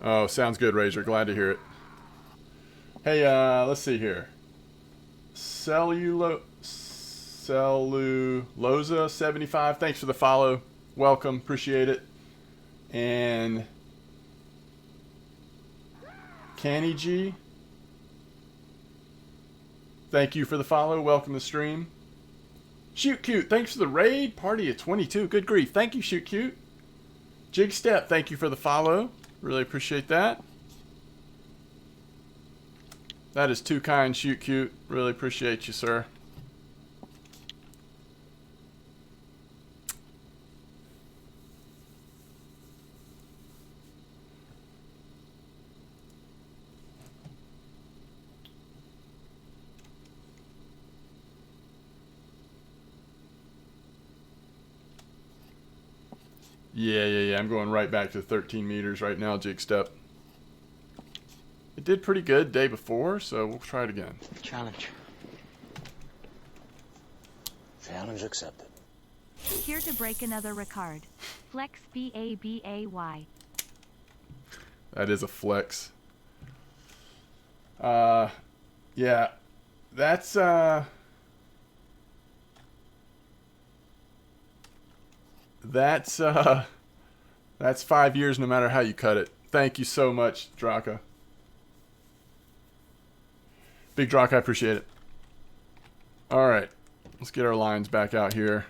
Oh, sounds good, Razor. Glad to hear it. Hey, let's see here. Cellulosa 75. Thanks for the follow. Welcome. Appreciate it. And Canny G. Thank you for the follow. Welcome to the stream. Shoot Cute. Thanks for the raid. Party at 22. Good grief. Thank you, Shoot Cute. Jig Step. Thank you for the follow. Really appreciate that. That is too kind, Shoot Cute. Really appreciate you, sir. Yeah. I'm going right back to 13 meters right now, Jig Step. It did pretty good day before, so we'll try it again. Challenge. Challenge accepted. Here to break another record. Flex BABAY. That is a flex. Yeah. That's that's 5 years no matter how you cut it. Thank you so much, Draka. Big Draka, I appreciate it. Alright. Let's get our lines back out here.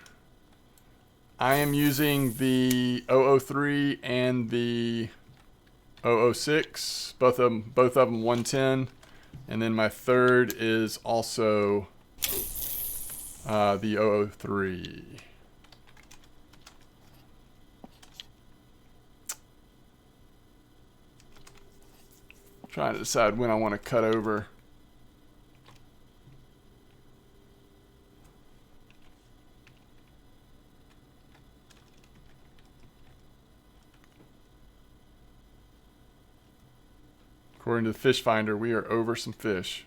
I am using the 003 and the 006. Both of them 110. And then my third is also the 003. Trying to decide when I want to cut over. According to the fish finder, we are over some fish.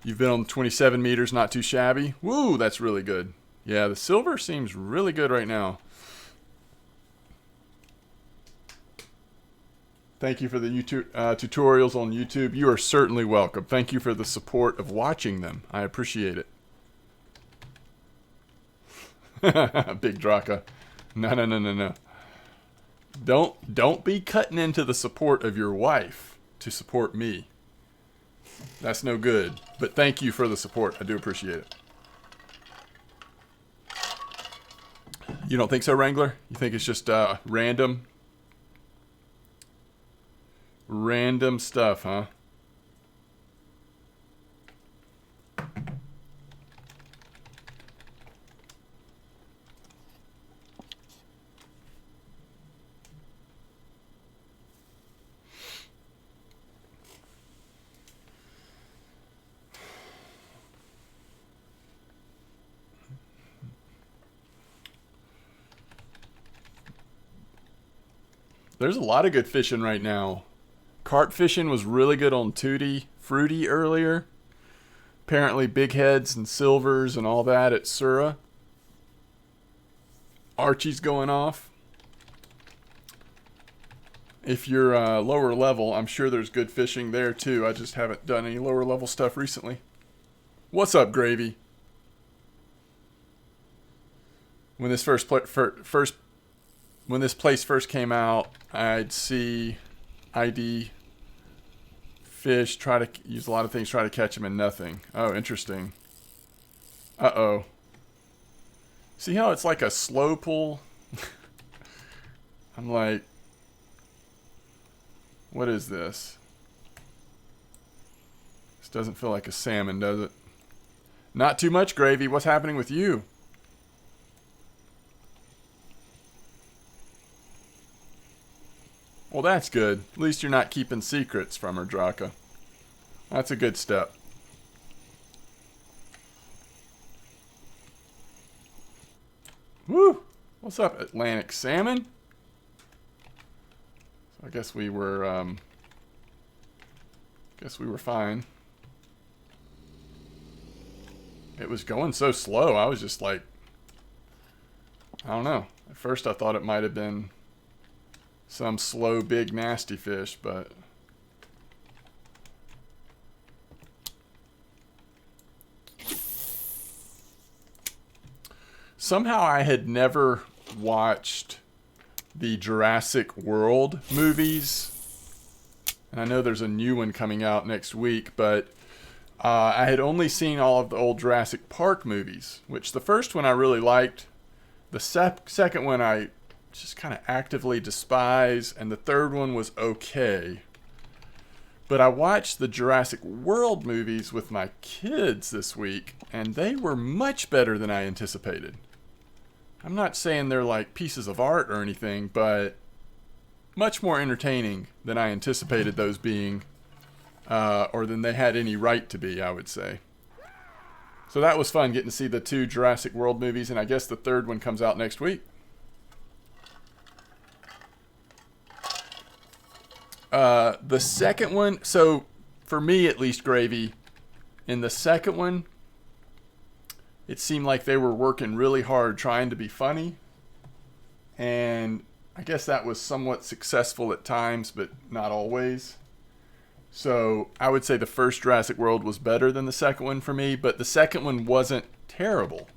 You've been on 27 meters, not too shabby. Woo, that's really good. Yeah, the silver seems really good right now. Thank you for the YouTube, tutorials on YouTube. You are certainly welcome. Thank you for the support of watching them. I appreciate it. Big Draka. No. Don't be cutting into the support of your wife to support me. That's no good. But thank you for the support. I do appreciate it. You don't think so, Wrangler? You think it's just random? Random stuff, huh? There's a lot of good fishing right now. Carp fishing was really good on Tutti Fruity earlier. Apparently big heads and silvers and all that at Sura. Archie's going off. If you're lower level, I'm sure there's good fishing there too. I just haven't done any lower level stuff recently. What's up, Gravy? When this when this place first came out, I'd see ID fish try to use a lot of things, try to catch them, and nothing. Oh, interesting. Uh-oh. See how it's like a slow pull? I'm like, what is this? This doesn't feel like a salmon, does it? Not too much, Gravy. What's happening with you? Well, that's good. At least you're not keeping secrets from her, Draka. That's a good step. Woo! What's up, Atlantic salmon? So I guess we were Guess we were fine. It was going so slow, I was just like, I don't know. At first I thought it might have been some slow, big, nasty fish, but... Somehow I had never watched the Jurassic World movies. And I know there's a new one coming out next week, but I had only seen all of the old Jurassic Park movies, which the first one I really liked. The second one I just kind of actively despise, and the third one was okay. But I watched the Jurassic World movies with my kids this week, and they were much better than I anticipated. I'm not saying they're like pieces of art or anything, but much more entertaining than I anticipated those being, or than they had any right to be, I would say. So that was fun, getting to see the 2 Jurassic World movies, and I guess the third one comes out next week. The second one, so for me at least, Gravy, in the second one, it seemed like they were working really hard trying to be funny, and I guess that was somewhat successful at times, but not always. So I would say the first Jurassic World was better than the second one for me, but the second one wasn't terrible.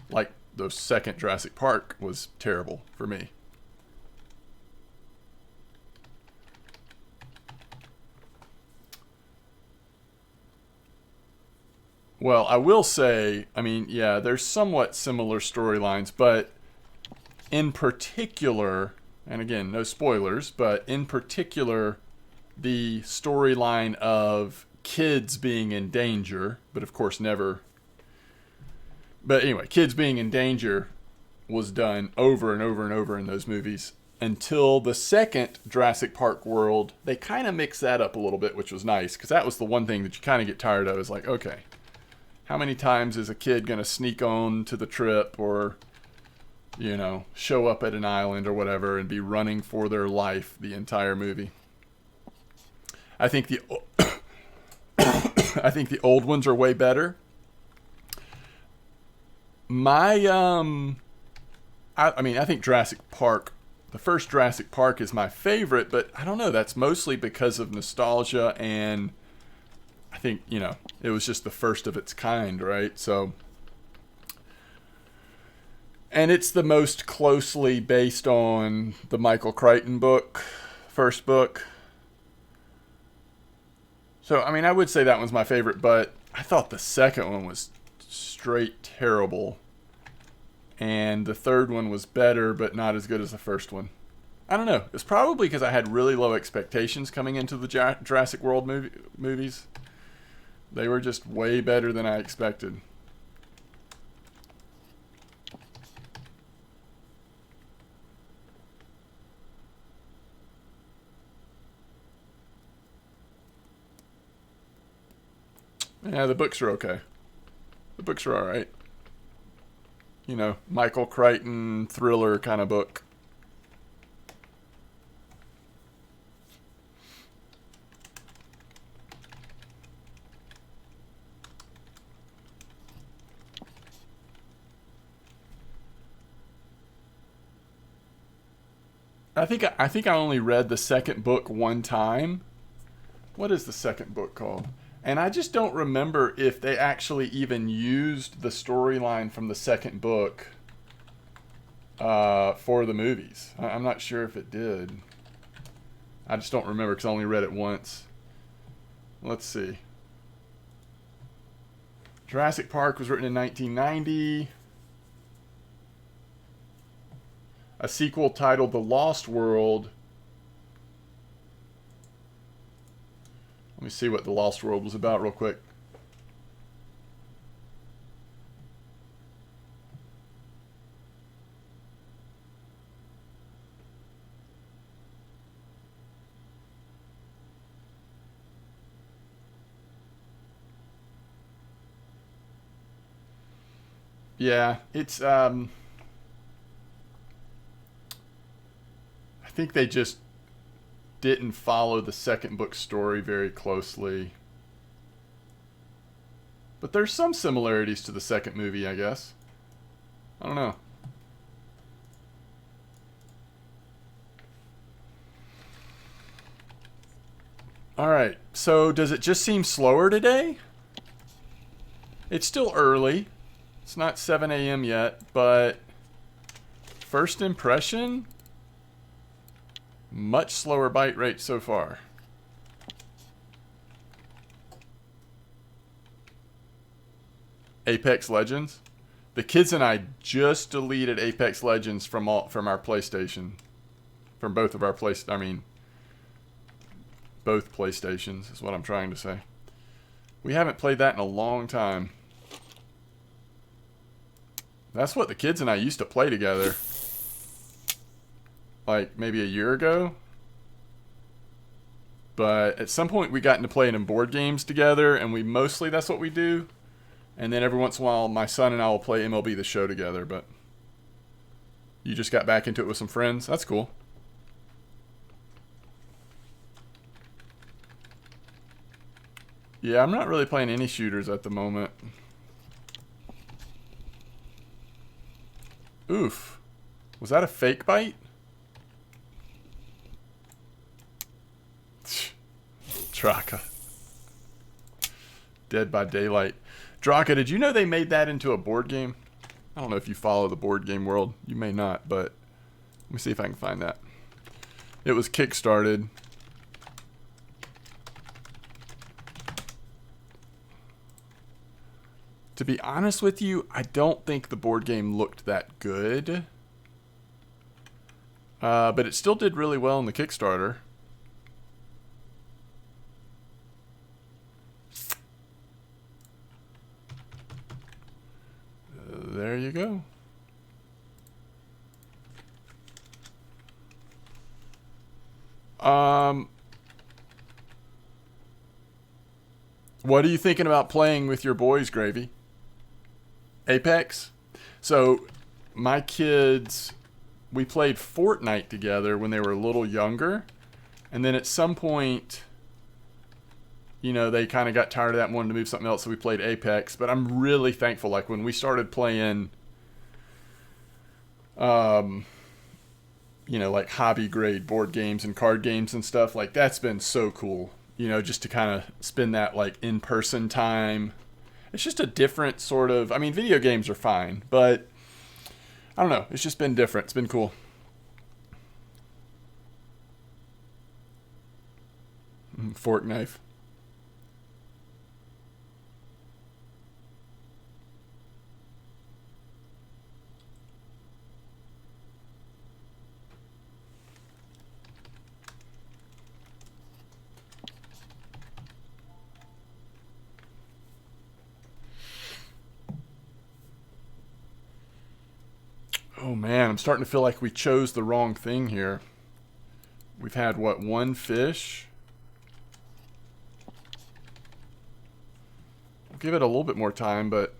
Like the second Jurassic Park was terrible for me. Well, I will say, I mean, yeah, there's somewhat similar storylines, but in particular, and again, no spoilers, but in particular, the storyline of kids being in danger, but of course never. But anyway, kids being in danger was done over and over and over in those movies until the second Jurassic Park World. They kind of mixed that up a little bit, which was nice, because that was the one thing that you kind of get tired of. Is like, okay, how many times is a kid going to sneak on to the trip or, you know, show up at an island or whatever and be running for their life the entire movie? I think the I think the old ones are way better. I mean, I think Jurassic Park, the first Jurassic Park is my favorite, but I don't know, that's mostly because of nostalgia, and I think, you know, it was just the first of its kind, right? So, and it's the most closely based on the Michael Crichton book, first book. So, I mean, I would say that one's my favorite, but I thought the second one was straight terrible. And the third one was better, but not as good as the first one. I don't know. It's probably because I had really low expectations coming into the Jurassic World movies. They were just way better than I expected. Yeah, the books are okay. The books are alright. You know, Michael Crichton thriller kind of book. I think I only read the second book one time. What is the second book called? And I just don't remember if they actually even used the storyline from the second book for the movies. I'm not sure if it did. I just don't remember because I only read it once. Let's see. Jurassic Park was written in 1990. A sequel titled The Lost World. Let me see what The Lost World was about real quick. Yeah, it's I think they just didn't follow the second book story very closely. But there's some similarities to the second movie, I guess. I don't know. Alright, so does it just seem slower today? It's still early. It's not 7 a.m. yet, but first impression, much slower bite rate so far. Apex Legends. The kids and I just deleted Apex Legends from our PlayStation. From both of our both PlayStations is what I'm trying to say. We haven't played that in a long time. That's what the kids and I used to play together. Like maybe a year ago. But at some point we got into playing in board games together, and that's what we do. And then every once in a while my son and I will play MLB The Show together, but you just got back into it with some friends? That's cool. Yeah, I'm not really playing any shooters at the moment. Oof. Was that a fake bite? Draka. Dead by Daylight. Draka, did you know they made that into a board game? I don't know if you follow the board game world. You may not, but let me see if I can find that. It was kickstarted. To be honest with you, I don't think the board game looked that good. But it still did really well in the Kickstarter. There you go. What are you thinking about playing with your boys, Gravy? Apex? So, my kids, we played Fortnite together when they were a little younger. And then at some point, you know, they kind of got tired of that and wanted to move something else, so we played Apex. But I'm really thankful, like when we started playing, you know, like hobby grade board games and card games and stuff, like that's been so cool. You know, just to kind of spend that like in-person time. It's just a different sort of, I mean, video games are fine, but I don't know. It's just been different. It's been cool. Fork knife. Oh man, I'm starting to feel like we chose the wrong thing here. We've had, what, one fish? I'll give it a little bit more time, but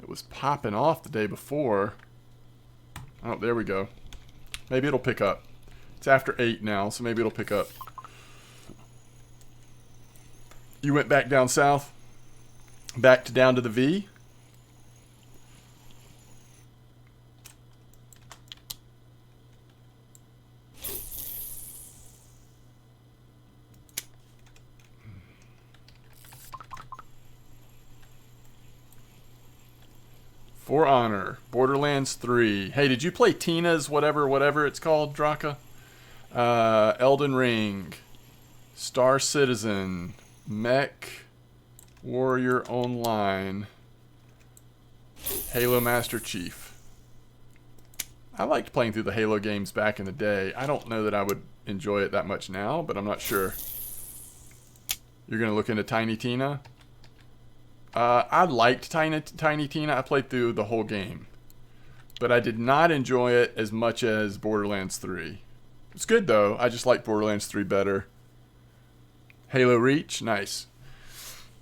it was popping off the day before. Oh, there we go. Maybe it'll pick up. It's after 8 now, so maybe it'll pick up. You went back down south? Down to the V? For Honor, Borderlands 3. Hey, did you play Tina's whatever it's called, Draka? Elden Ring, Star Citizen, Mech Warrior Online, Halo Master Chief. I liked playing through the Halo games back in the day. I don't know that I would enjoy it that much now, but I'm not sure. You're going to look into Tiny Tina? I liked Tiny Tina. I played through the whole game. But I did not enjoy it as much as Borderlands 3. It's good, though. I just like Borderlands 3 better. Halo Reach? Nice.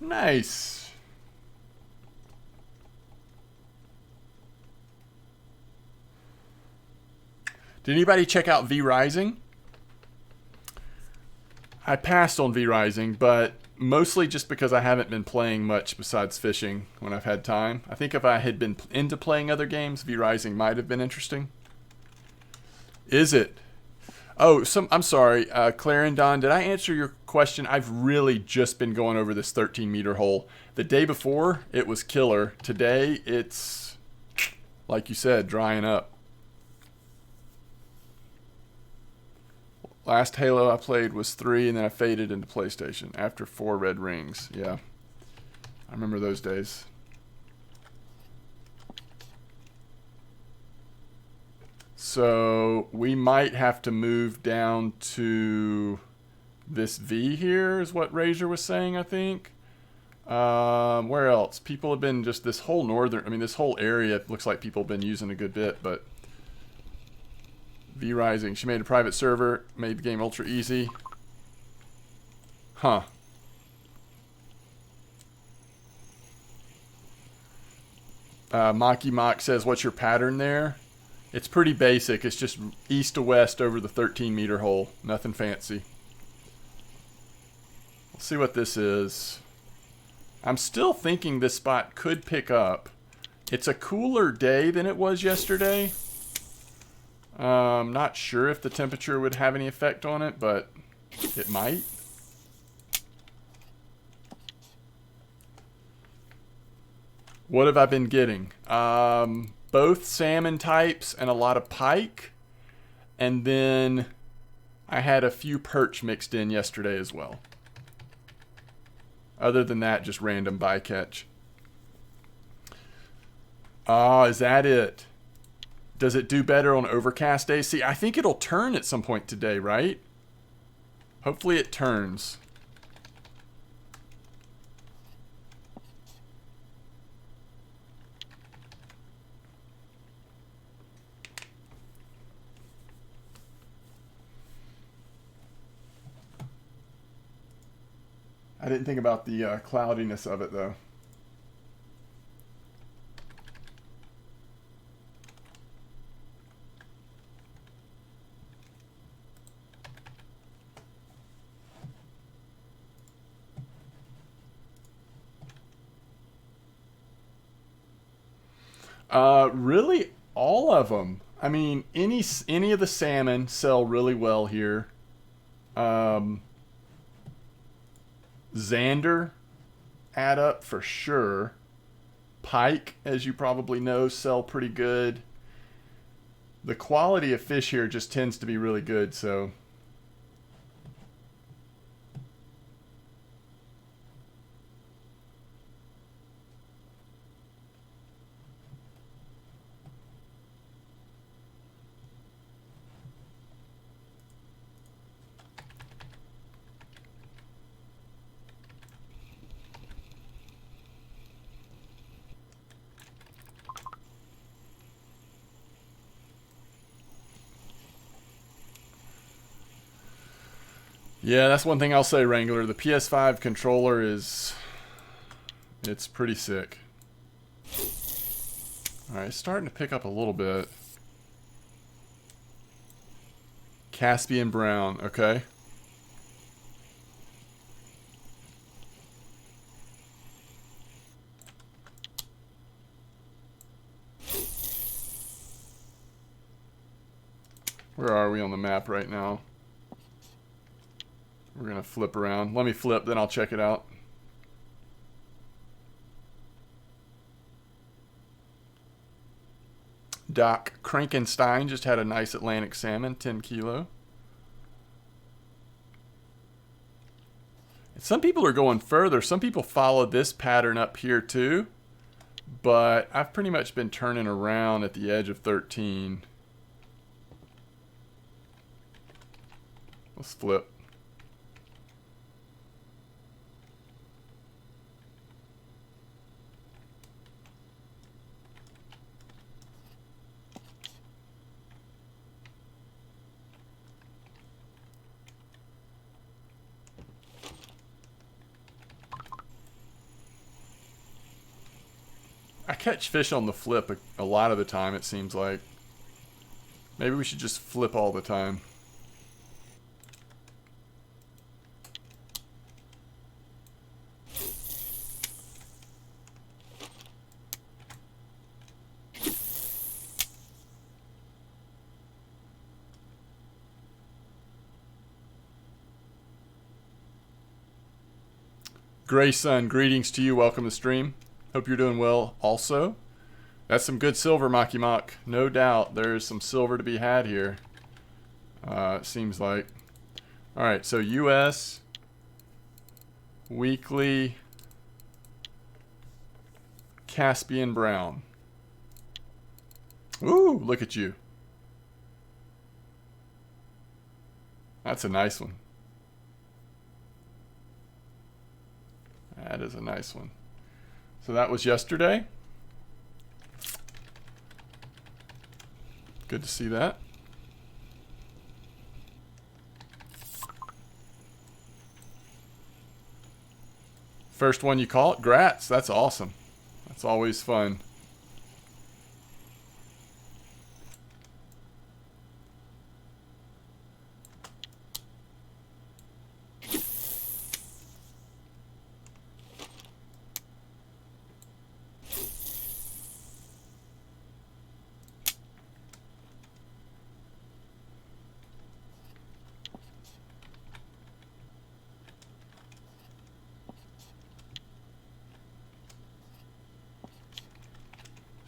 Nice. Did anybody check out V Rising? I passed on V Rising, but mostly just because I haven't been playing much besides fishing when I've had time. I think if I had been into playing other games, V Rising might have been interesting. Is it? Oh, I'm sorry, Clarendon, did I answer your question? I've really just been going over this 13-meter hole. The day before, it was killer. Today, it's, like you said, drying up. Last Halo I played was 3, and then I faded into PlayStation after 4 red rings. Yeah, I remember those days. So we might have to move down to this V here is what Razor was saying, I think. Where else? People have been just this whole this whole area looks like people have been using a good bit, but V Rising. She made a private server, made the game ultra easy. Huh. Maki Mock says, what's your pattern there? It's pretty basic. It's just east to west over the 13-meter hole. Nothing fancy. Let's see what this is. I'm still thinking this spot could pick up. It's a cooler day than it was yesterday. Not sure if the temperature would have any effect on it, but it might. What have I been getting? Both salmon types and a lot of pike. And then I had a few perch mixed in yesterday as well. Other than that, just random bycatch. Ah, is that it? Does it do better on overcast days? See, I think it'll turn at some point today, right? Hopefully it turns. I didn't think about the cloudiness of it, though. Really, all of them. I mean, any of the salmon sell really well here. Xander add up for sure. Pike, as you probably know, sell pretty good. The quality of fish here just tends to be really good, so... Yeah, that's one thing I'll say, Wrangler. The PS5 controller it's pretty sick. Alright, it's starting to pick up a little bit. Caspian Brown, okay. Where are we on the map right now? We're going to flip around. Let me flip, then I'll check it out. Doc Krankenstein just had a nice Atlantic salmon, 10 kilo. Some people are going further. Some people follow this pattern up here too. But I've pretty much been turning around at the edge of 13. Let's flip. I catch fish on the flip a lot of the time, it seems like. Maybe we should just flip all the time. Grayson, greetings to you. Welcome to stream. Hope you're doing well also. That's some good silver, Maki Mach. No doubt there's some silver to be had here. It seems like. Alright, so US weekly Caspian brown. Ooh, look at you. That's a nice one. That is a nice one. So that was yesterday. Good to see that. First one you call it? Grats. That's awesome. That's always fun.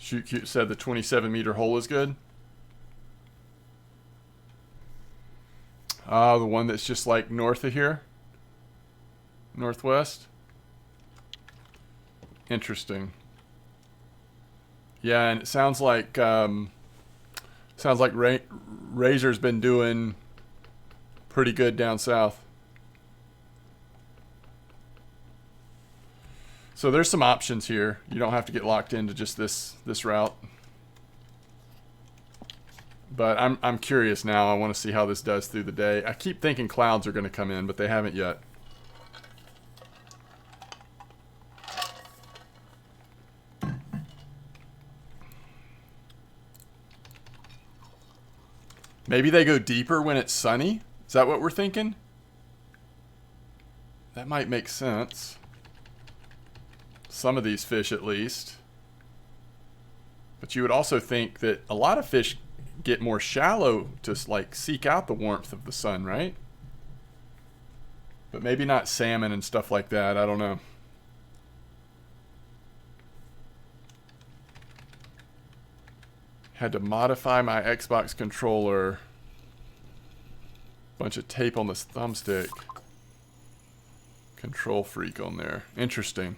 Shoot Cute said the 27-meter hole is good. The one that's just like north of here. Northwest. Interesting. Yeah, and it sounds like Razor's been doing pretty good down south. So there's some options here. You don't have to get locked into just this route. But I'm curious now. I want to see how this does through the day. I keep thinking clouds are going to come in, but they haven't yet. Maybe they go deeper when it's sunny? Is that what we're thinking? That might make sense. Some of these fish at least. But you would also think that a lot of fish get more shallow to like seek out the warmth of the sun, right? But maybe not salmon and stuff like that. I don't know. Had to modify my Xbox controller. Bunch of tape on this thumbstick. Control freak on there. Interesting.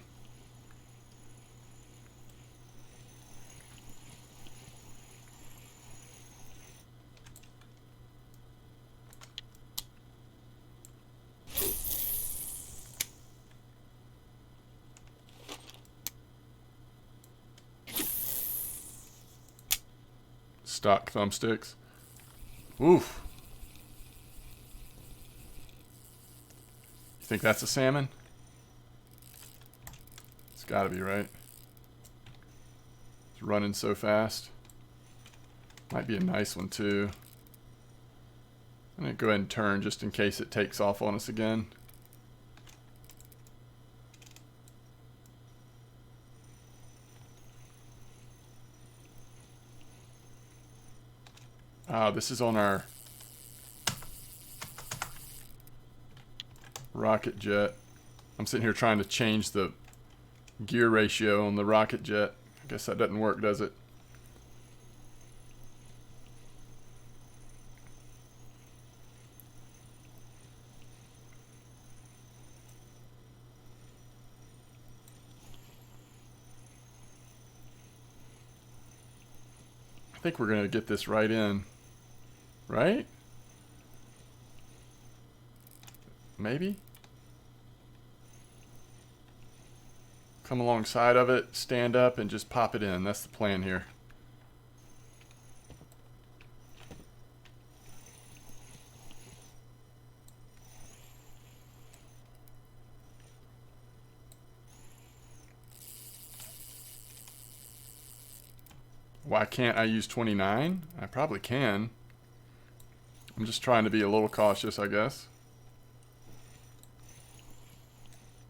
Stock thumbsticks. Oof. You think that's a salmon? It's gotta be, right? It's running so fast. Might be a nice one too. I'm gonna go ahead and turn just in case it takes off on us again. This is on our rocket jet. I'm sitting here trying to change the gear ratio on the rocket jet. I guess that doesn't work, does it? I think we're gonna get this right in. Right? Maybe? Come alongside of it, stand up, and just pop it in. That's the plan here. Why can't I use 29? I probably can. I'm just trying to be a little cautious, I guess.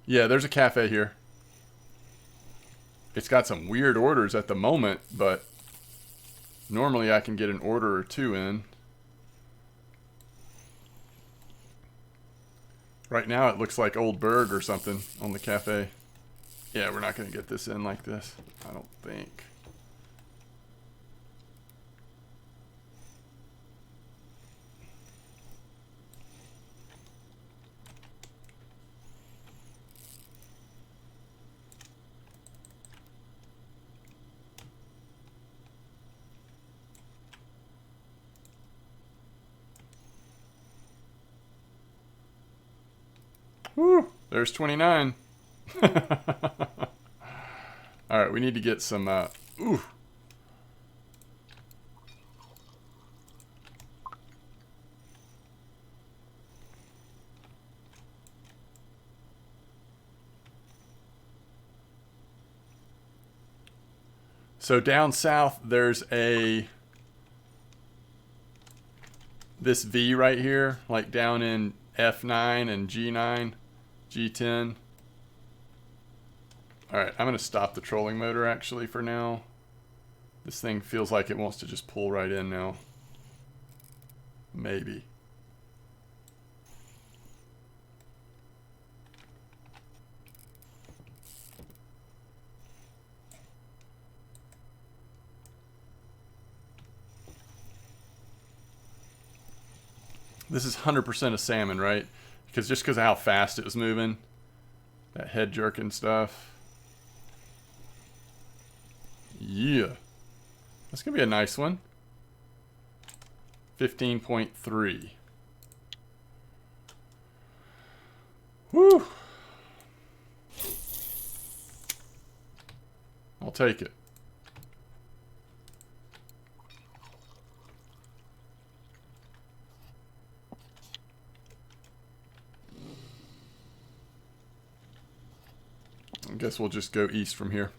Yeah, there's a cafe here. It's got some weird orders at the moment, but normally I can get an order or two in. Right now it looks like Old Berg or something on the cafe. Yeah, we're not going to get this in like this, I don't think. Woo, there's 29. Alright, we need to get some, ooh. So down south, there's this V right here, like down in F9 and G9, G10. Alright, I'm going to stop the trolling motor actually for now. This thing feels like it wants to just pull right in now. Maybe. This is 100% a salmon, right? Because just because of how fast it was moving. That head jerking stuff. Yeah. That's going to be a nice one. 15.3. Woo! I'll take it. I guess we'll just go east from here.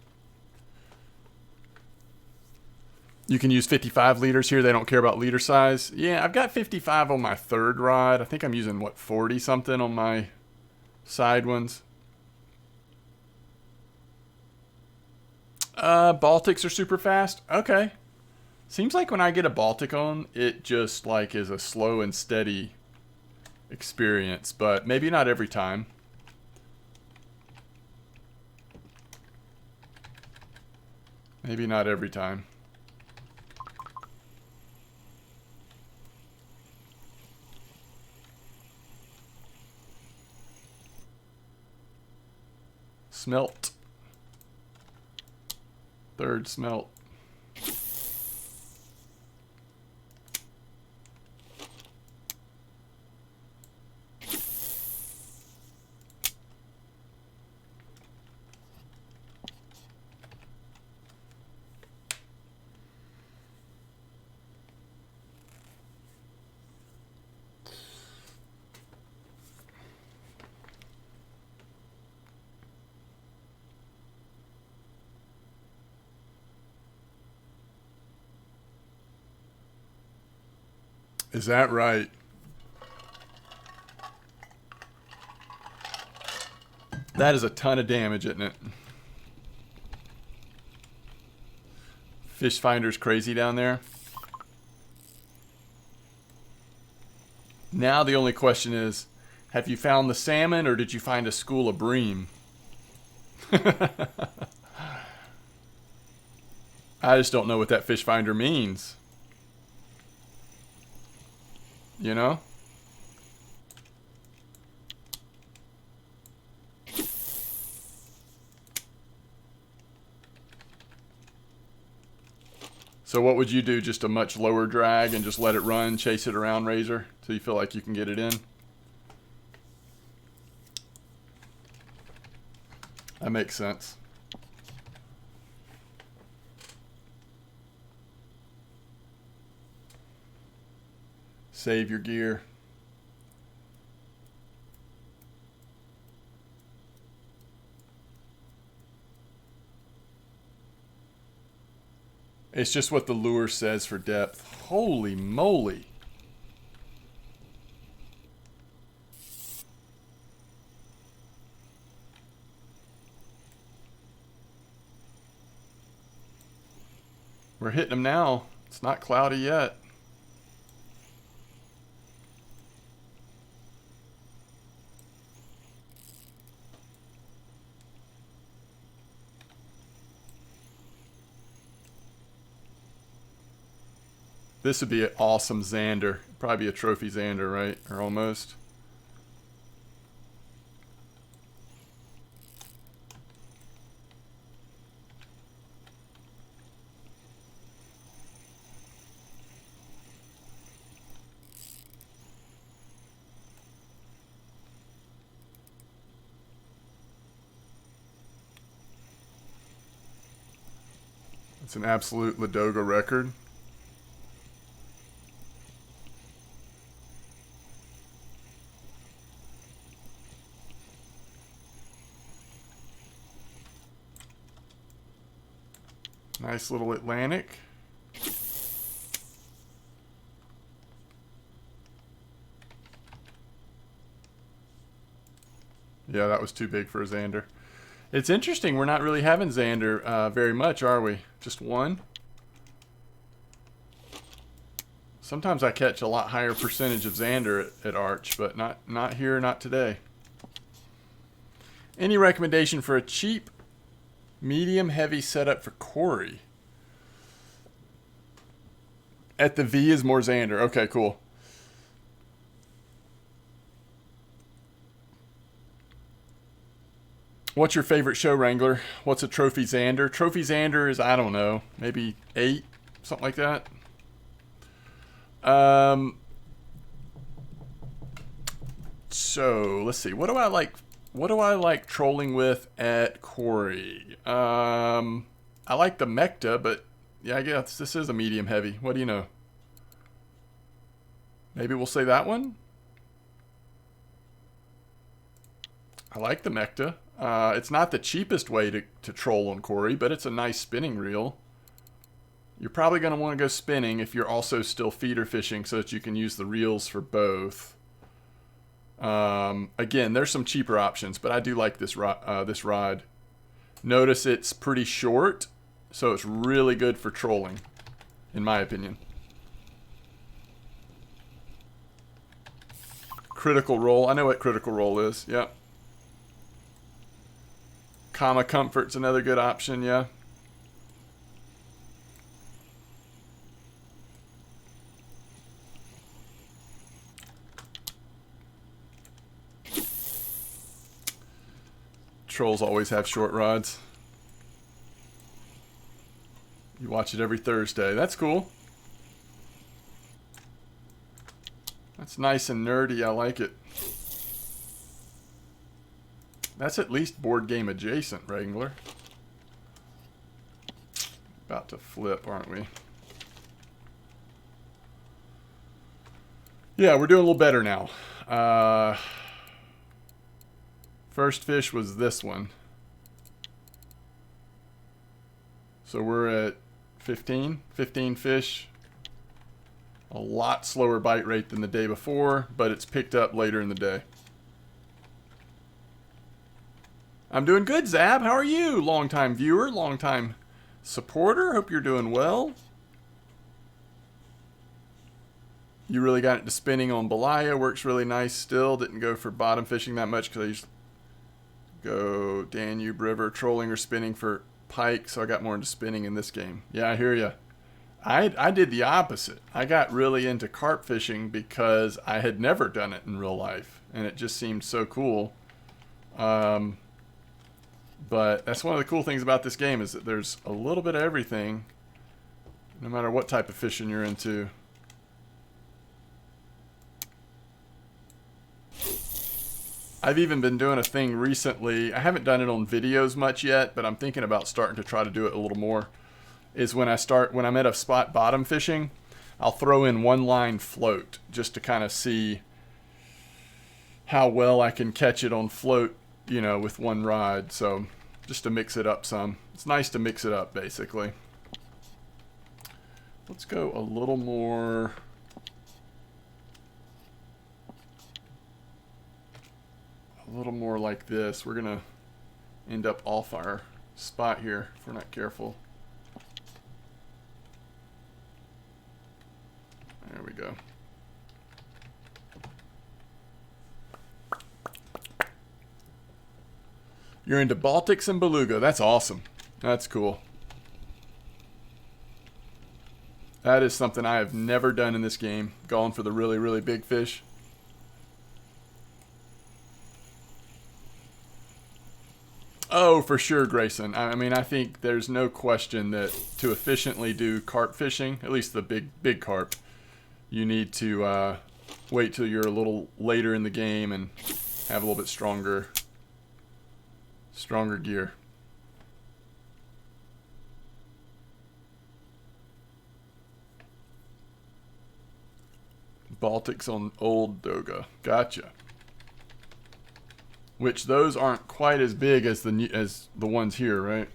You can use 55 liters here. They don't care about liter size. Yeah, I've got 55 on my third rod. I think I'm using, what, 40 something on my side ones. Baltics are super fast. Okay. Seems like when I get a Baltic on, it just like is a slow and steady experience, but maybe not every time. Maybe not every time. Smelt. Third smelt. Is that right? That is a ton of damage, isn't it? Fish finder's crazy down there. Now the only question is, have you found the salmon or did you find a school of bream? I just don't know what that fish finder means. You know? So what would you do? Just a much lower drag and just let it run, chase it around, Razor, till you feel like you can get it in? That makes sense. Save your gear. It's just what the lure says for depth. Holy moly. We're hitting them now. It's not cloudy yet. This would be an awesome Xander. Probably a trophy Xander, right? Or almost. It's an absolute Ladoga record. Nice little Atlantic. Yeah, that was too big for a Xander. It's interesting, we're not really having Xander very much, are we? Just one? Sometimes I catch a lot higher percentage of Xander at Arch, but not here, not today. Any recommendation for a cheap, medium-heavy setup for Corey? At the V is more Xander. Okay, cool. What's your favorite show wrangler? What's a trophy Xander? Trophy Xander is, I don't know, maybe 8, something like that. So let's see. What do I like? What do I like trolling with at Corey? I like the Mecta, but yeah, I guess this is a medium heavy. What do you know? Maybe we'll say that one. I like the Mecta. It's not the cheapest way to troll on Corey, but it's a nice spinning reel. You're probably going to want to go spinning if you're also still feeder fishing so that you can use the reels for both. Again, there's some cheaper options, but I do like this rod. Notice it's pretty short, so it's really good for trolling, in my opinion. Critical roll. I know what critical roll is. Yeah. Comma Comfort's another good option, yeah. Trolls always have short rods. You watch it every Thursday. That's cool. That's nice and nerdy. I like it. That's at least board game adjacent, Wrangler. About to flip, aren't we? Yeah, we're doing a little better now. First fish was this one. So we're at 15 fish. A lot slower bite rate than the day before, but it's picked up later in the day. I'm doing good, Zab. How are you? Longtime viewer, longtime supporter. Hope you're doing well. You really got it to spinning on Belaya. Works really nice still. Didn't go for bottom fishing that much because I used to go Danube River trolling or spinning for pike, so I got more into spinning in this game. Yeah, I hear you. I did the opposite. I got really into carp fishing because I had never done it in real life, and it just seemed so cool. But that's one of the cool things about this game is that there's a little bit of everything, no matter what type of fishing you're into. I've even been doing a thing recently. I haven't done it on videos much yet, but I'm thinking about starting to try to do it a little more. Is when I'm at a spot bottom fishing, I'll throw in one line float just to kind of see how well I can catch it on float, you know, with one rod. So just to mix it up some. It's nice to mix it up, basically. Let's go a little more. A little more like this. We're gonna end up off our spot here if we're not careful. we go. You're into Baltics and Beluga. That's awesome. That's cool. That is something I have never done in this game. Going for the really, really big fish. Oh, for sure, Grayson. I mean, I think there's no question that to efficiently do carp fishing, at least the big carp, you need to wait till you're a little later in the game and have a little bit stronger gear. Baltics on Old Doga. Gotcha. Which those aren't quite as big as the ones here, right?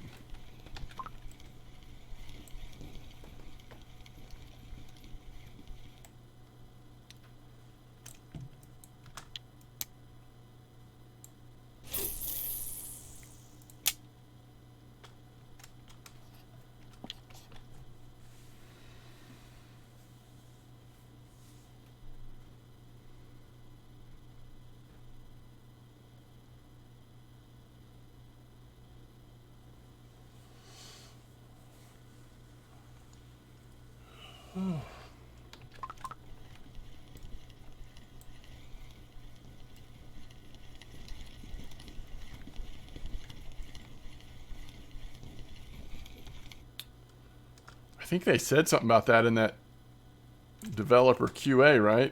I think they said something about that in that developer QA, right?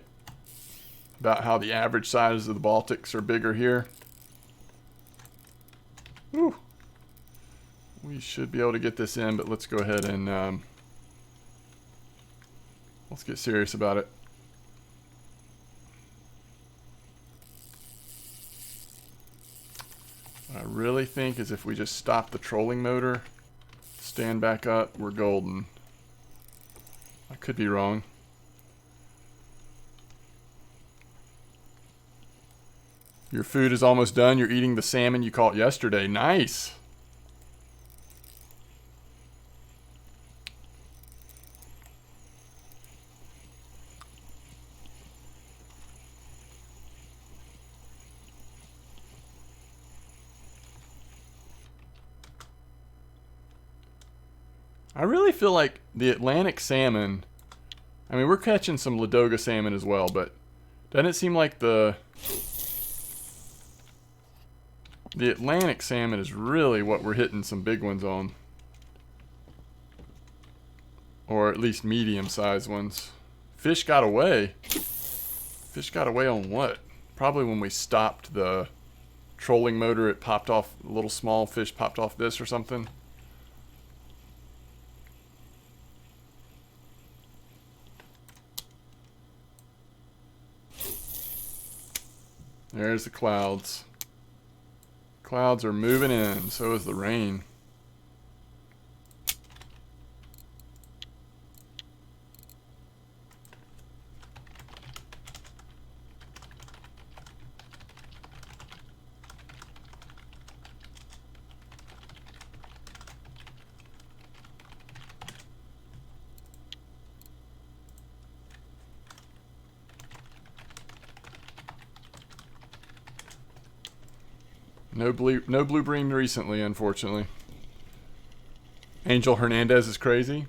About how the average size of the Baltics are bigger here. Whew. We should be able to get this in, but let's go ahead and let's get serious about it. What I really think is if we just stop the trolling motor, stand back up, we're golden. I could be wrong. Your food is almost done. You're eating the salmon you caught yesterday. Nice. I really feel like the Atlantic salmon, I mean, we're catching some Ladoga salmon as well, but doesn't it seem like the Atlantic salmon is really what we're hitting some big ones on? Or at least medium-sized ones. Fish got away. Fish got away on what? Probably when we stopped the trolling motor, it popped off, a little small fish popped off this or something. There's the clouds. Clouds are moving in, so is the rain. No blue bream recently, unfortunately. Angel Hernandez is crazy.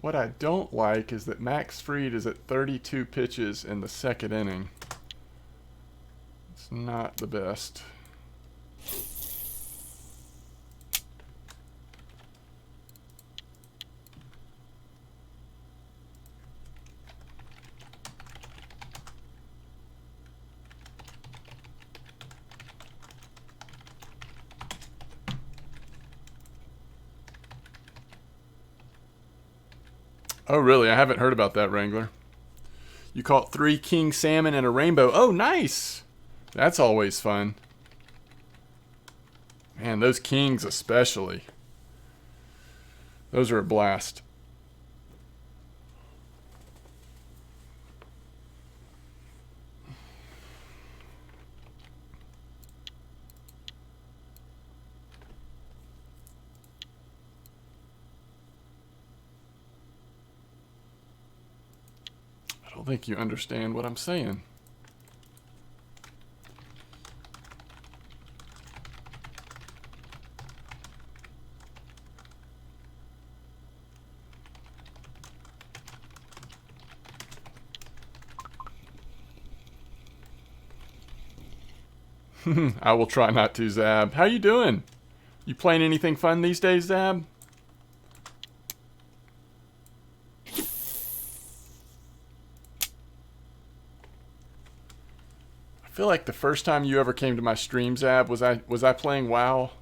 What I don't like is that Max Fried is at 32 pitches in the second inning. It's not the best. Oh, really? I haven't heard about that, Wrangler. You caught 3 king salmon and a rainbow. Oh, nice! That's always fun. Man, those kings especially. Those are a blast. I don't think you understand what I'm saying. I will try not to, Zab. How you doing? You playing anything fun these days, Zab? I feel like the first time you ever came to my stream, Zab, was I playing WoW?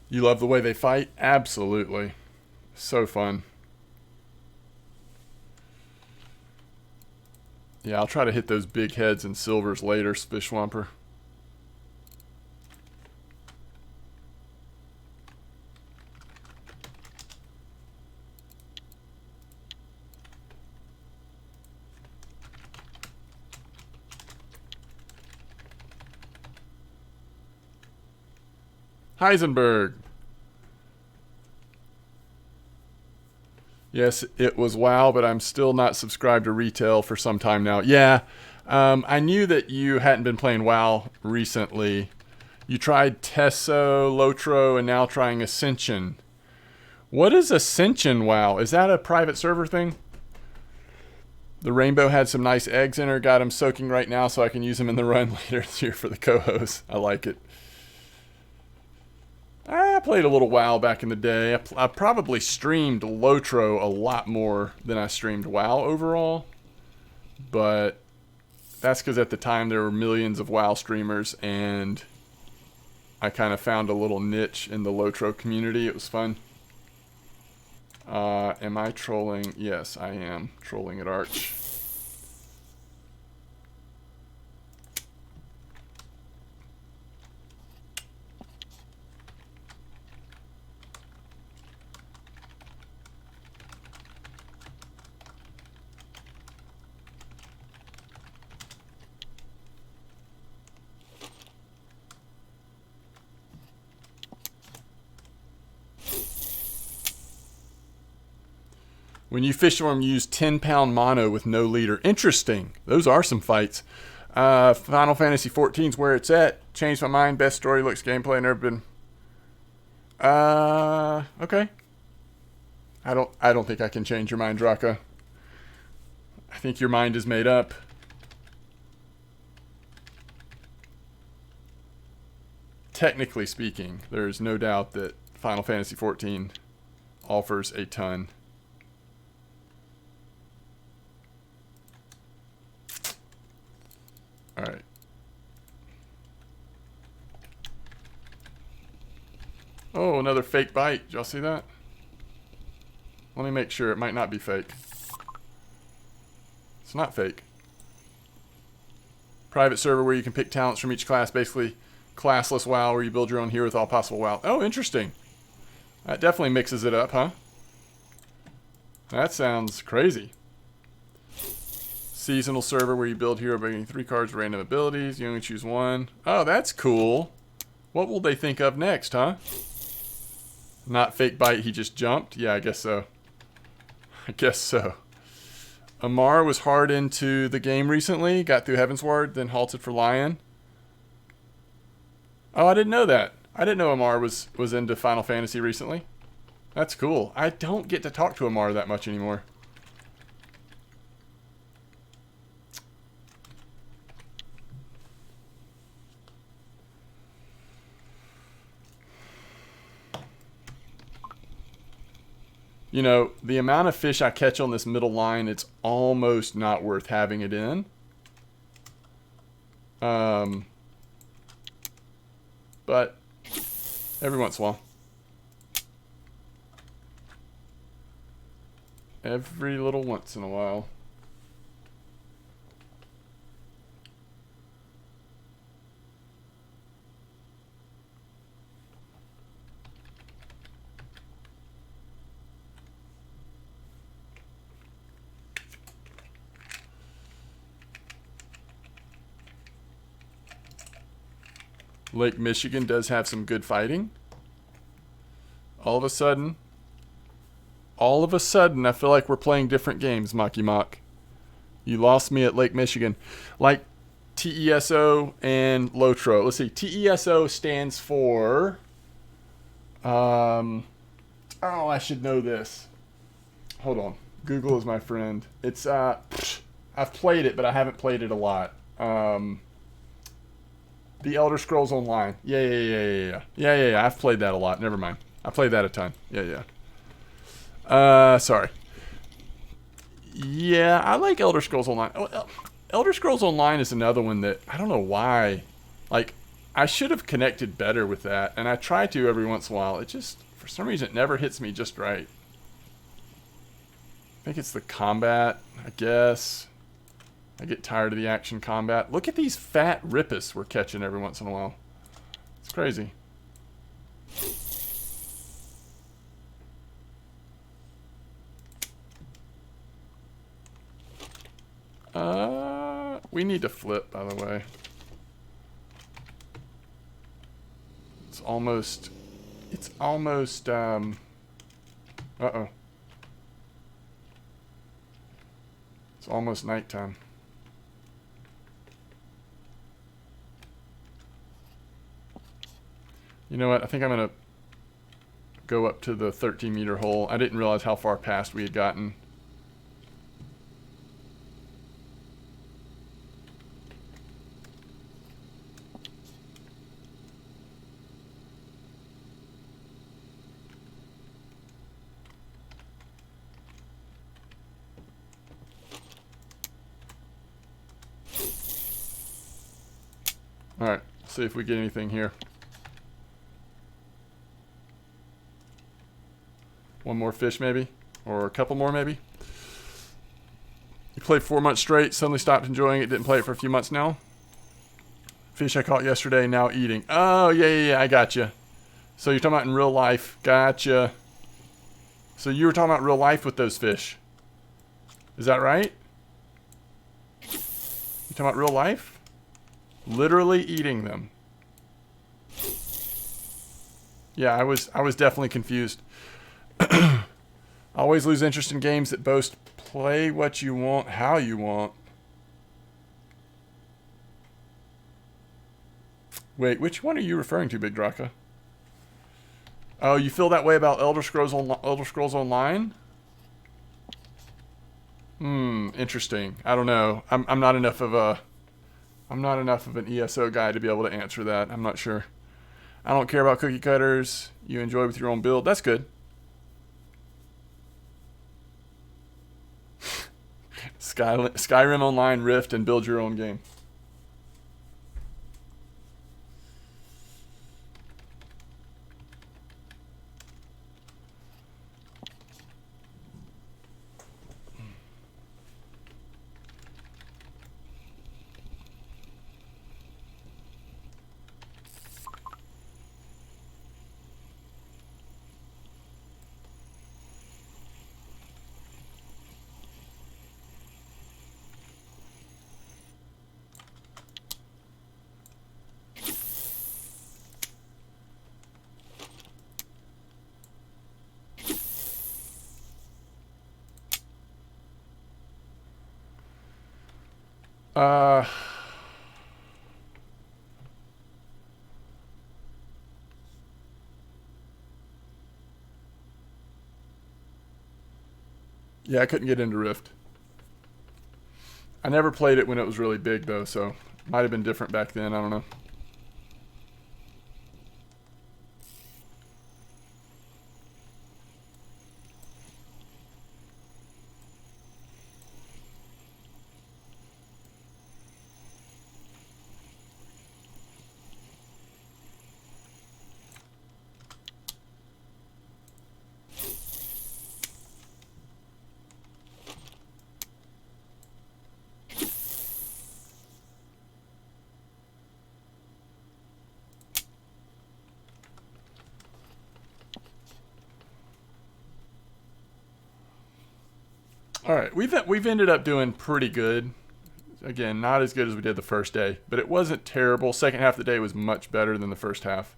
You love the way they fight? Absolutely. So fun. Yeah, I'll try to hit those big heads and silvers later, Fishwhomper. Heisenberg. Yes, it was WoW, but I'm still not subscribed to retail for some time now. Yeah, I knew that you hadn't been playing WoW recently. You tried Tesso, Lotro, and now trying Ascension. What is Ascension WoW? Is that a private server thing? The Rainbow had some nice eggs in her. Got them soaking right now so I can use them in the run later this year for the co-host. I like it. I played a little WoW back in the day. I probably streamed Lotro a lot more than I streamed WoW overall. But that's because at the time there were millions of WoW streamers and I kind of found a little niche in the Lotro community. It was fun. Am I trolling? Yes, I am trolling at Arch. When you fish for him, use 10-pound mono with no leader. Interesting. Those are some fights. Final Fantasy 14 is where it's at. Changed my mind. Best story, looks, gameplay, never been. Okay. I don't think I can change your mind, Draka. I think your mind is made up. Technically speaking, there's no doubt that Final Fantasy 14 offers a ton. All right. Oh, another fake bite. Did y'all see that? Let me make sure. It might not be fake. It's not fake. Private server where you can pick talents from each class. Basically, classless WoW where you build your own hero with all possible WoW. Oh, interesting. That definitely mixes it up, huh? That sounds crazy. Seasonal server where you build hero by getting 3 cards of random abilities. You only choose one. Oh, that's cool. What will they think of next, huh? Not fake bite, he just jumped? Yeah, I guess so. I guess so. Amar was hard into the game recently. Got through Heavensward, then halted for Lion. Oh, I didn't know that. I didn't know Amar was into Final Fantasy recently. That's cool. I don't get to talk to Amar that much anymore. You know, the amount of fish I catch on this middle line, it's almost not worth having it in. But every once in a while. Every little once in a while. Lake Michigan does have some good fighting. All of a sudden, I feel like we're playing different games, Maki Mock. You lost me at Lake Michigan. Like TESO and Lotro. Let's see. TESO stands for... I should know this. Hold on. Google is my friend. It's... I've played it, but I haven't played it a lot. The Elder Scrolls Online. Yeah. I've played that a lot. Never mind. I played that a ton. Yeah. Sorry. Yeah, I like Elder Scrolls Online. Elder Scrolls Online is another one that I don't know why. Like, I should have connected better with that, and I try to every once in a while. It just, for some reason, it never hits me just right. I think it's the combat, I guess. I get tired of the action combat. Look at these fat rippus we're catching every once in a while. It's crazy. We need to flip, by the way. It's almost, uh-oh. It's almost nighttime. You know what? I think I'm going to go up to the 13-meter hole. I didn't realize how far past we had gotten. Alright, see if we get anything here. One more fish maybe? Or a couple more maybe? You played 4 months straight, suddenly stopped enjoying it, didn't play it for a few months now? Fish I caught yesterday, now eating. Oh, yeah, I gotcha. So you're talking about in real life. Gotcha. So you were talking about real life with those fish. Is that right? You talking about real life? Literally eating them. Yeah, I was definitely confused. I always lose interest in games that boast play what you want, how you want. Wait, which one are you referring to, Big Draka? Oh, you feel that way about Elder Scrolls Online? Interesting. I don't know. I'm not enough of an ESO guy to be able to answer that. I'm not sure. I don't care about cookie cutters. You enjoy with your own build. That's good. Skyrim Online, Rift, and build your own game. Yeah, I couldn't get into Rift. I never played it when it was really big, though, so might have been different back then. I don't know. All right, we've ended up doing pretty good. Again, not as good as we did the first day, but it wasn't terrible. Second half of the day was much better than the first half.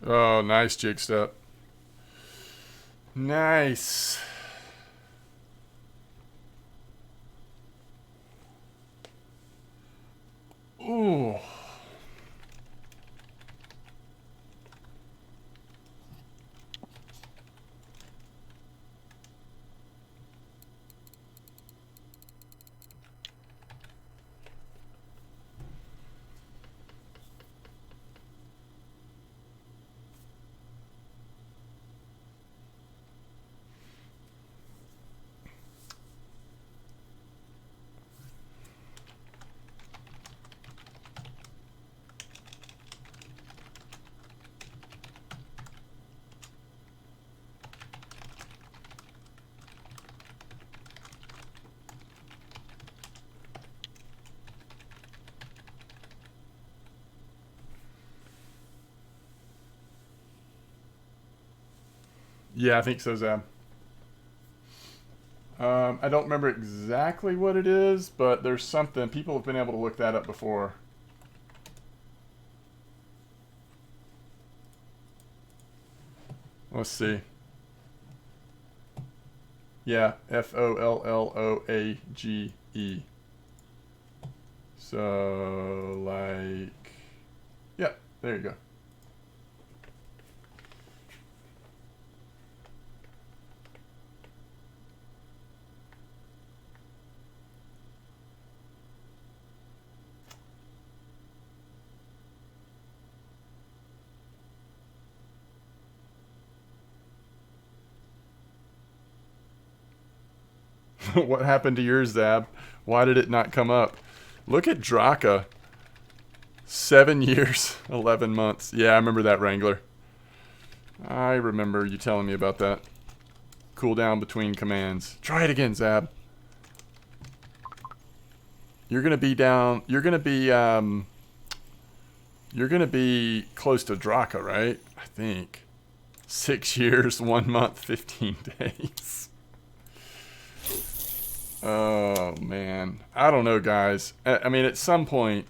Oh, nice jig step. Nice. Ooh. Yeah, I think so, Zab. I don't remember exactly what it is, but there's something. People have been able to look that up before. Let's see. Yeah, Follooage. So, like... Yeah, there you go. What happened to yours, Zab? Why did it not come up? Look at Draka. 7 years, 11 months. Yeah, I remember that, Wrangler. I remember you telling me about that. Cooldown between commands. Try it again, Zab. You're gonna be down. You're gonna be close to Draka, right? I think. 6 years, 1 month, 15 days. Oh, man. I don't know, guys. I mean, at some point,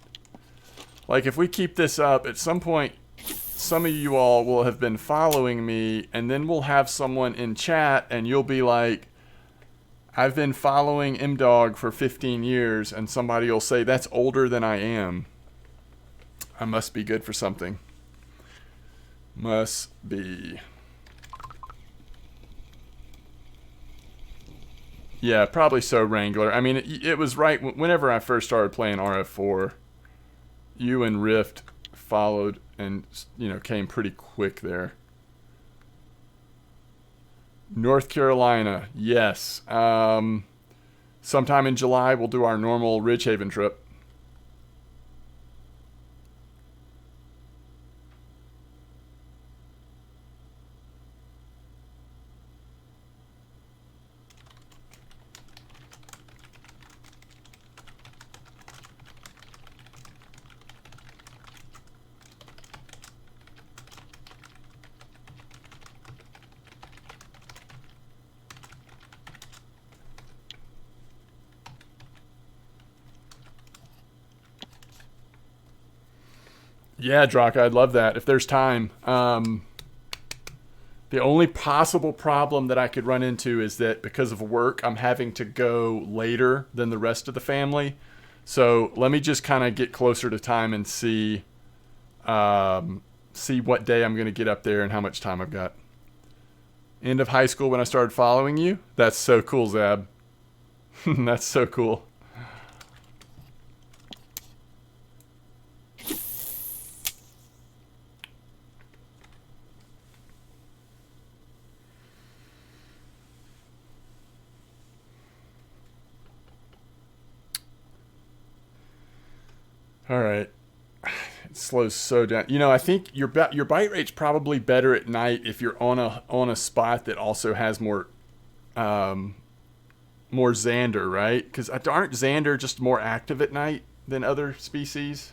like, if we keep this up, at some point, some of you all will have been following me, and then we'll have someone in chat, and you'll be like, I've been following M-Dog for 15 years, and somebody will say, that's older than I am. I must be good for something. Must be. Yeah, probably so, Wrangler. I mean, it was right whenever I first started playing RF4, you and Rift followed and, you know, came pretty quick there. North Carolina, yes. Sometime in July, we'll do our normal Ridgehaven trip. Yeah, Draka, I'd love that if there's time. The only possible problem that I could run into is that because of work, I'm having to go later than the rest of the family. So let me just kind of get closer to time and see what day I'm going to get up there and how much time I've got. End of high school when I started following you? That's so cool, Zab. That's so cool. All right. It slows so down. You know, I think your bite rate's probably better at night if you're on a spot that also has more Xander, right? Because aren't Xander just more active at night than other species?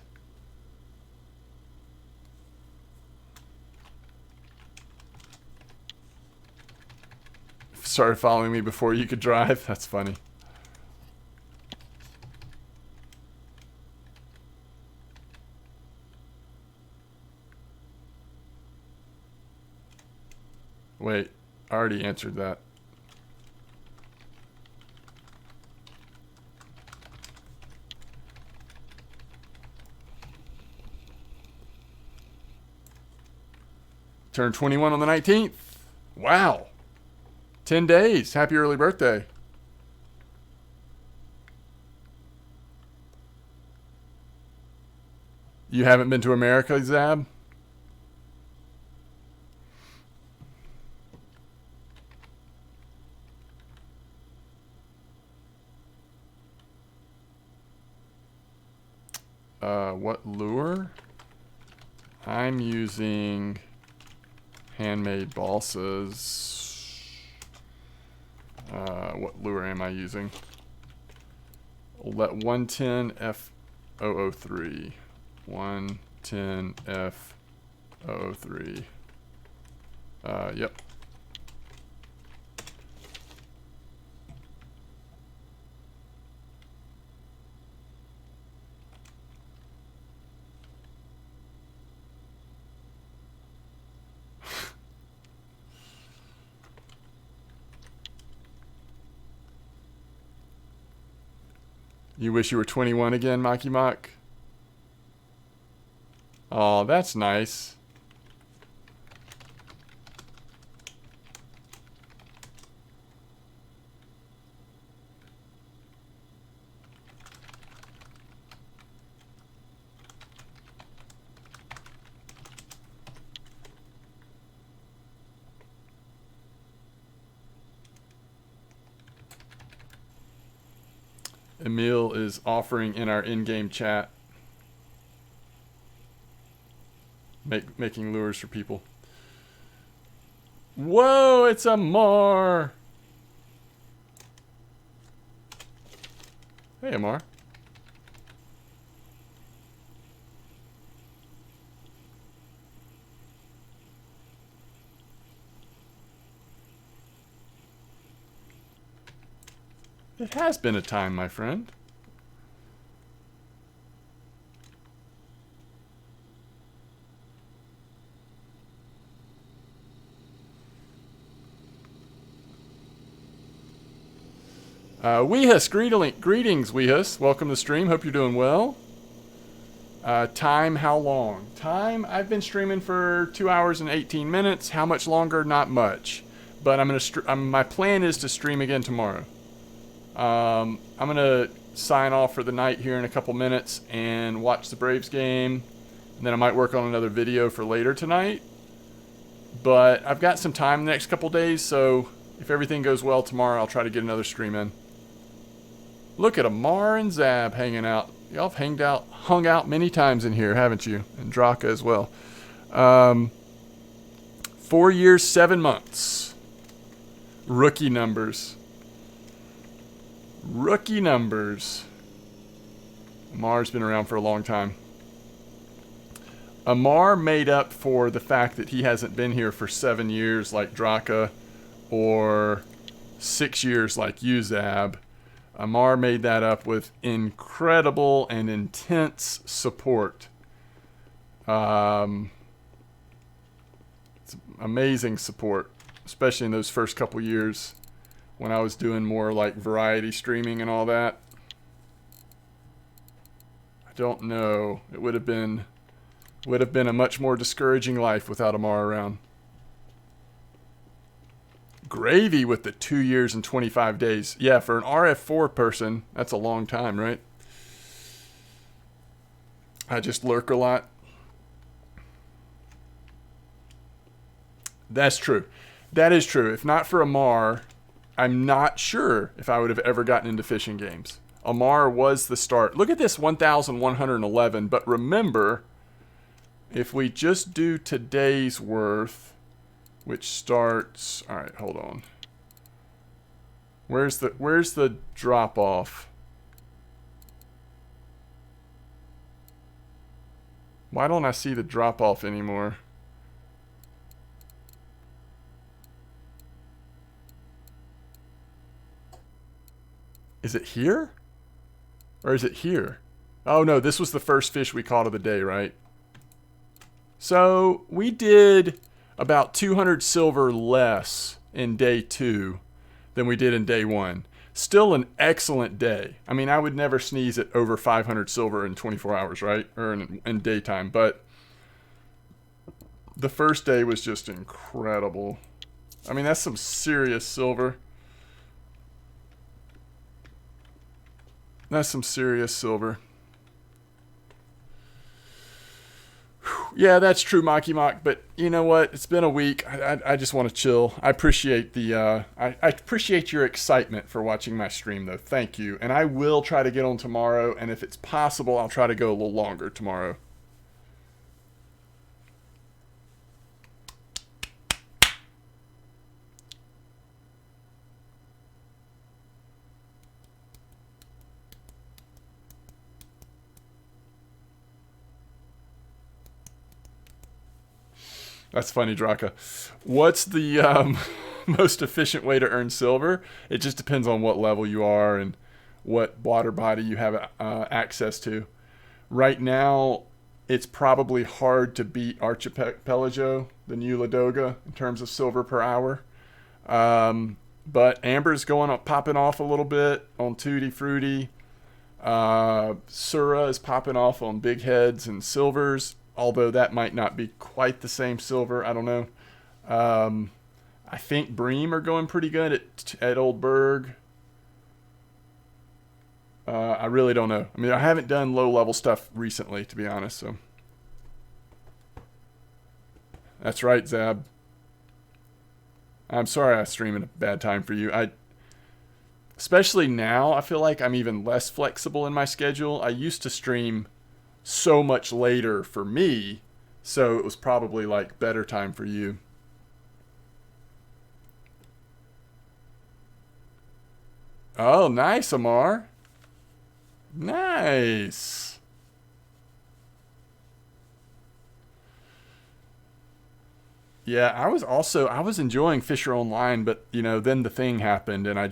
Started following me before you could drive. That's funny. Wait, I already answered that. Turned 21 on the 19th. Wow. 10 days. Happy early birthday. You haven't been to America, Zab? What lure? I'm using handmade balsas. What lure am I using? Let 110 F003. 110 F003. Yep. You wish you were 21 again, Maki Mock? Oh, that's nice. Emil is offering in our in-game chat, making lures for people. Whoa, it's a Mar. Hey, Amar. It has been a time, my friend. Weehus, greetings, Weehus. Welcome to the stream. Hope you're doing well. Time, how long? Time, I've been streaming for 2 hours and 18 minutes. How much longer? Not much. But my plan is to stream again tomorrow. I'm going to sign off for the night here in a couple minutes and watch the Braves game. And then I might work on another video for later tonight. But I've got some time the next couple days, so if everything goes well tomorrow, I'll try to get another stream in. Look at Amar and Zab hanging out. Y'all have hung out many times in here, haven't you? And Draka as well. 4 years, 7 months. Rookie numbers. Rookie numbers. Amar's been around for a long time. Amar made up for the fact that he hasn't been here for 7 years like Draka or 6 years like you, Zab. Amar made that up with incredible and intense support. It's amazing support, especially in those first couple years when I was doing more like variety streaming and all that. I don't know. It would have been a much more discouraging life without Amar around. Gravy with the 2 years and 25 days. Yeah, for an RF4 person, that's a long time, right? I just lurk a lot. That's true. That is true. If not for Amar, I'm not sure if I would have ever gotten into fishing games. Amar was the start. Look at this, 1,111. But remember, if we just do today's worth, which starts... All right, hold on. Where's the drop off? Why don't I see the drop off anymore? Is it here? Or is it here? Oh no, this was the first fish we caught of the day, right? So we did about 200 silver less in day 2 than we did in day 1. Still an excellent day. I mean, I would never sneeze at over 500 silver in 24 hours, right? Or in daytime. But the first day was just incredible. I mean, that's some serious silver. That's some serious silver. Yeah, that's true, Maki Mock. But you know what? It's been a week. I just want to chill. I appreciate the I appreciate your excitement for watching my stream, though. Thank you. And I will try to get on tomorrow. And if it's possible, I'll try to go a little longer tomorrow. That's funny, Draka. What's the most efficient way to earn silver? It just depends on what level you are and what water body you have access to. Right now, it's probably hard to beat Archipelago, the new Ladoga, in terms of silver per hour. But Amber's popping off a little bit on Tutti Frutti. Sura is popping off on big heads and silvers. Although that might not be quite the same silver. I don't know. I think Bream are going pretty good at Old Berg. I really don't know. I mean, I haven't done low-level stuff recently, to be honest. So that's right, Zab. I'm sorry I stream at a bad time for you. Especially now, I feel like I'm even less flexible in my schedule. I used to stream so much later for me, so it was probably like better time for you. Oh, nice, Amar. Nice. Yeah, I was enjoying Fisher Online, but you know, then the thing happened and I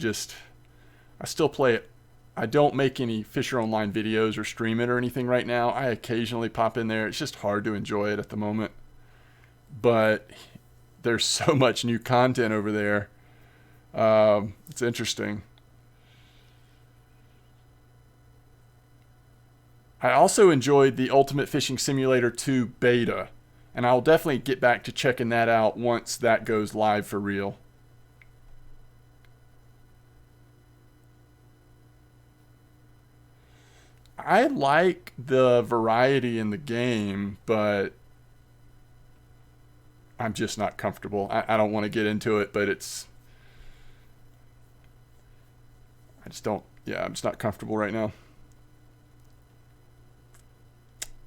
still play it. I don't make any Fisher Online videos or stream it or anything right now. I occasionally pop in there. It's just hard to enjoy it at the moment. But there's so much new content over there. It's interesting. I also enjoyed the Ultimate Fishing Simulator 2 beta. And I'll definitely get back to checking that out once that goes live for real. I like the variety in the game, but I'm just not comfortable. I don't want to get into it, but I'm just not comfortable right now.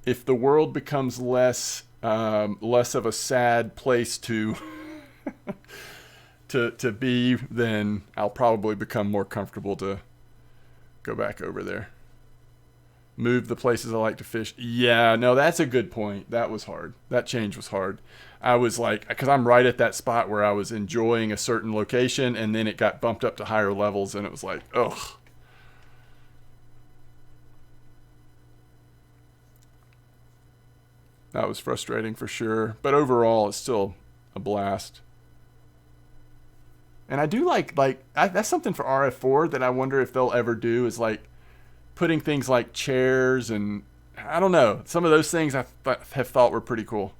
If the world becomes less of a sad place to to be, then I'll probably become more comfortable to go back over there. Move the places I like to fish. Yeah, no, that's a good point. That was hard. That change was hard. I was like, because I'm right at that spot where I was enjoying a certain location, and then it got bumped up to higher levels, and it was like, ugh. That was frustrating for sure. But overall, it's still a blast. And I do that's something for RF4 that I wonder if they'll ever do, is like putting things like chairs and I don't know. Some of those things I have thought were pretty cool.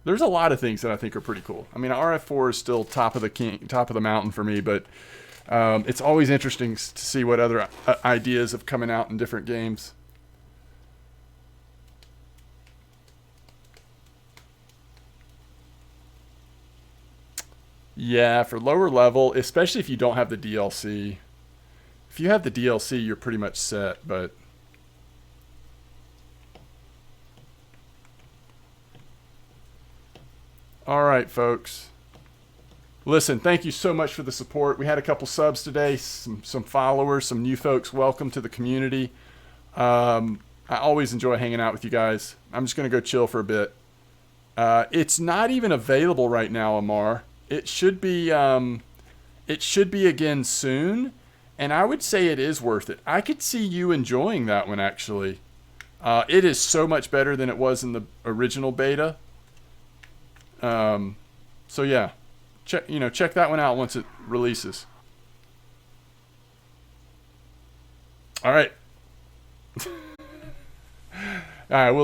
There's a lot of things that I think are pretty cool. I mean, RF4 is still top of the mountain for me, but it's always interesting to see what other ideas have coming out in different games. Yeah, for lower level, especially if you don't have the DLC, If you have the DLC, you're pretty much set, but... Alright, folks. Listen, thank you so much for the support. We had a couple subs today, some followers, some new folks. Welcome to the community. I always enjoy hanging out with you guys. I'm just going to go chill for a bit. It's not even available right now, Amar. It should be again soon, and I would say it is worth it. I could see you enjoying that one, actually. It is so much better than it was in the original beta. So yeah, check that one out once it releases. All right. All right, we'll do